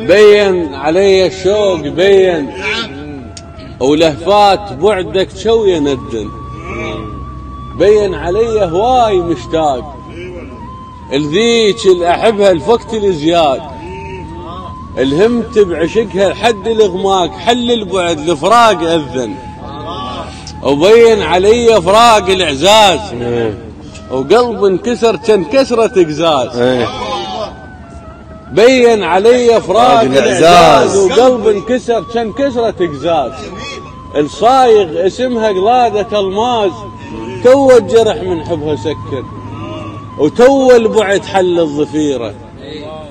بين علي الشوق بين، ولهفات بعدك شوية ندن، بين علي هواي مشتاق، لذيك الأحبها الفقت الزياد، الهمت بعشقها لحد الإغماق، حل البعد الفراق أذن، وبين علي فراق الإعزاز، وقلب انكسر كان كسرة قزاز. بين علي فراق الإعزاز، وقلب انكسر كان كسرة قزاز. الصايغ اسمها قلادة الماز، تو الجرح من حبها سكر، وتو البعد حل الظفيرة.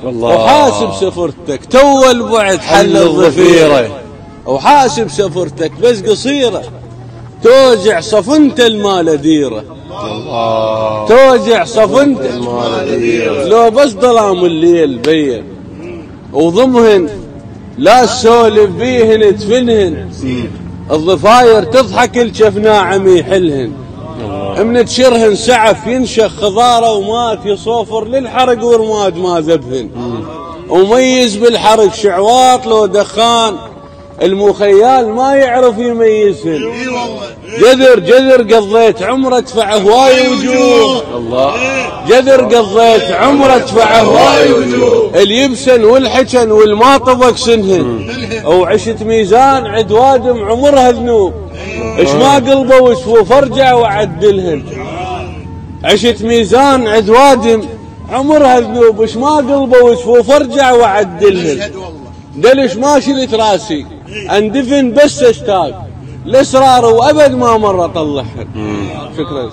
وحاسب سفرتك تو البعد حل الظفيرة، وحاسب سفرتك بس قصيرة، توجع صفنت المال ديرة. توجع صفنت المال ديرة، لو بس ظلام الليل بين، وضمهن لا السولف بيهن تفنهن، الضفاير تضحك الشفنا عم يحلهن، من تشرهن سعف ينشخ خضاره ومات يصوفر للحرق ورماد ما ذبهن، وميز بالحرق شعواط لو دخان، المخيال ما يعرف يميزهن. جذر جذر قضيت عمره ادفع هواي وجوه، جذر قضيت عمره ادفع هواي وجوه، اليبسن والحجن والما طبق سنهن، وعشت ميزان عد وادم عمرها ذنوب، اش ما قلبه وشفوه فرجع وعدلهن. عشت ميزان عد وادم عمرها ذنوب، اش ما قلبه وشفوه فرجع وعدلهن. دلش ما شلت راسي اندفن بس اشتاق، الاسرار وابد ما مره طلعهن. شكرا.